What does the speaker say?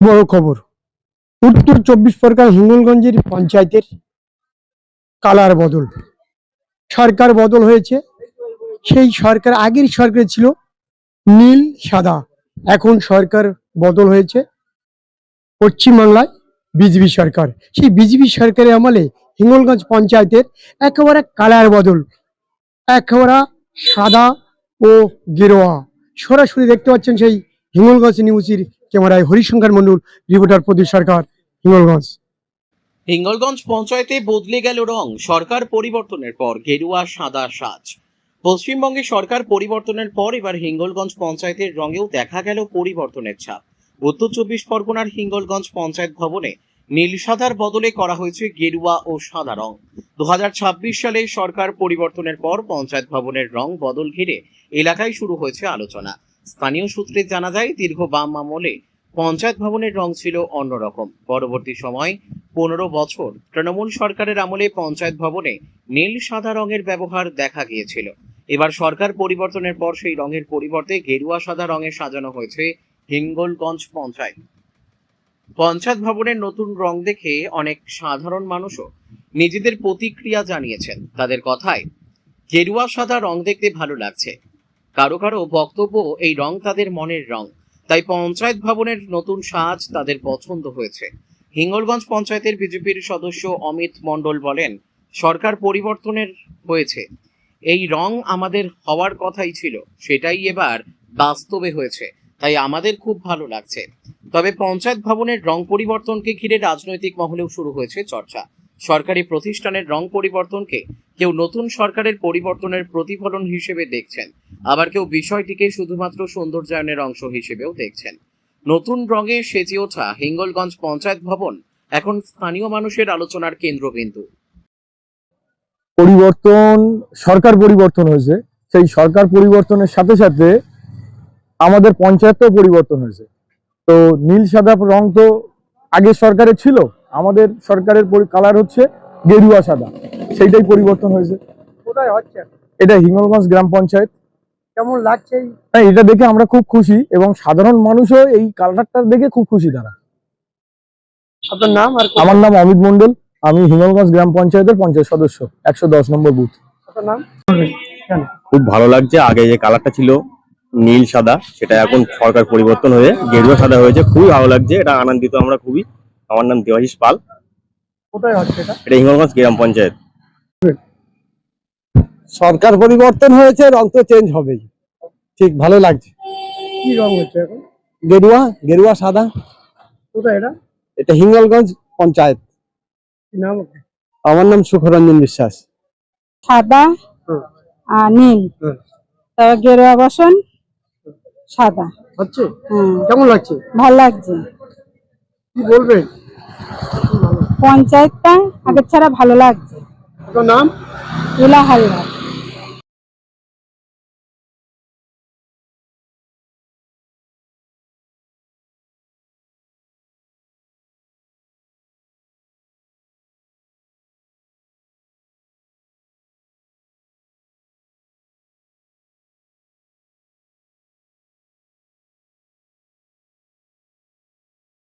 বড় খবর, উত্তর 24 পরগনা হিঙ্গলগঞ্জের পঞ্চায়েতের কালার বদল, সরকার বদল হয়েছে। সেই সরকার, আগের সরকার ছিল নীল সাদা, এখন সরকার বদল হয়েছে পশ্চিমবাংলায় বিজেপি সরকার। সেই বিজেপি সরকারের আমলে হিঙ্গলগঞ্জ পঞ্চায়েতের একেবারে কালার বদল, একেবারে সাদা ও গেরুয়া। সরাসরি দেখতে পাচ্ছেন সেই হিঙ্গলগঞ্জ নিউজের ক্যামেরায় হরিশঙ্কর মন্ডল, রিপোর্টার প্রদীপ সরকার, হিঙ্গলগঞ্জ। হিঙ্গলগঞ্জ পঞ্চায়েতে বদলে গেল রং, সরকার পরিবর্তনের পর গেরুয়া সাদা সাজ। পশ্চিমবঙ্গে সরকার পরিবর্তনের পর এবার হিঙ্গলগঞ্জ পঞ্চায়েতের রঙেও দেখা গেল পরিবর্তনের ছাপ। উত্তর 24 পরগনার হিঙ্গলগঞ্জ পঞ্চায়েত ভবনে নীল সাদার বদলে করা হয়েছে গেরুয়া ও সাদা রং। 2026 সালে সরকার পরিবর্তনের পর পঞ্চায়েত ভবনের রং বদল ঘিরে এলাকায় শুরু হয়েছে আলোচনা। স্থানীয় সূত্রে জানা যায়, দীর্ঘ বাম আমলে পঞ্চায়েত ভবনের রং ছিল অন্যরকম। পরবর্তী সময় 15 বছর তৃণমূল সরকারের আমলে পঞ্চায়েত ভবনে নীল সাদা রঙের ব্যবহার দেখা গিয়েছিল। এবার সরকার পরিবর্তনের পর সেই রঙের পরিবর্তে গেরুয়া সাদা রঙে সাজানো হয়েছে হিঙ্গলগঞ্জ পঞ্চায়েত। পঞ্চায়েত ভবনের নতুন রং দেখে অনেক সাধারণ মানুষও নিজেদের প্রতিক্রিয়া জানিয়েছেন। তাদের কথায় গেরুয়া সাদা রং দেখতে ভালো লাগছে। কারো কারো বক্তব্য, এই রং তাদের মনের রং, তাই পঞ্চায়েত ভবনের নতুন সাজ তাদের পছন্দ হয়েছে। হিঙ্গলগঞ্জ পঞ্চায়েতের বিজেপির সদস্য অমিত মণ্ডল বলেন, সরকার পরিবর্তনের হয়েছে, এই রং আমাদের হওয়ার কথাই ছিল, সেটাই এবার বাস্তবে হয়েছে, তাই আমাদের খুব ভালো লাগছে। তবে পঞ্চায়েত ভবনের রং পরিবর্তনকে ঘিরে রাজনৈতিক মহলেও শুরু হয়েছে চর্চা। সরকারি প্রতিষ্ঠানের রং পরিবর্তনকে কেউ নতুন সরকারের পরিবর্তনের প্রতিফলন হিসেবে দেখছেন, আবার কেউ বিষয়টিকে শুধুমাত্র সৌন্দর্যায়নের অংশ হিসেবেও দেখছেন। নতুন রঙে সেজে ওঠা হিঙ্গলগঞ্জ পঞ্চায়েত ভবন এখন স্থানীয় মানুষের আলোচনার কেন্দ্রবিন্দু। পরিবর্তন, সরকার পরিবর্তন হয়েছে, সেই সরকার পরিবর্তনের সাথে সাথে আমাদের পঞ্চায়েতও পরিবর্তন হয়েছে। তো নীল সাদা রং তো আগের সরকারের ছিল, আমাদের সরকারের কালার হচ্ছে গেরুয়া সাদা, সেইটাই পরিবর্তন হয়েছে। কোথায় হচ্ছে এটা হিঙ্গলগঞ্জ গ্রাম পঞ্চায়েত। কেমন লাগছে? হ্যাঁ, এটা দেখে আমরা খুব খুশি এবং সাধারণ মানুষও এই কালারটা দেখে খুব খুশি তারা। আপনার নাম? আর আমার নাম অমিত মণ্ডল, আমি হিঙ্গলগঞ্জ গ্রাম পঞ্চায়েতের পঞ্চায়েত সদস্য, 110 নম্বর বুথ। আপনার নাম? খুব ভালো লাগছে। আগে যে কালারটা ছিল নীল সাদা, সেটা এখন সরকার পরিবর্তন হয়ে গেরুয়া সাদা হয়েছে, খুবই ভালো লাগছে। এটা আনন্দিত আমরা খুবই। আমার নাম দেবাশিস পাল। কোথায় হচ্ছে এটা? এটা হিঙ্গলগঞ্জ গ্রাম পঞ্চায়েত। সরকার পরিবর্তন হয়েছে, রং তো চেঞ্জ হবেই, ঠিক ভালো লাগছে। কি রং হচ্ছে এখন? গেরুয়া সাদা। কোথায় এটা? এটা হিঙ্গলগঞ্জ পঞ্চায়েত। কি নাম? আমার নাম সুখরঞ্জন বিশ্বাস। সাদা আর নীল, তারপর গেরুয়া বসন সাদা হচ্ছে। কেমন লাগছে? ভাল লাগছে। কি বলবেন? পঞ্চায়েতটা আগের ছাড়া ভালো লাগছে। আপনার নাম? ইলা হালদার।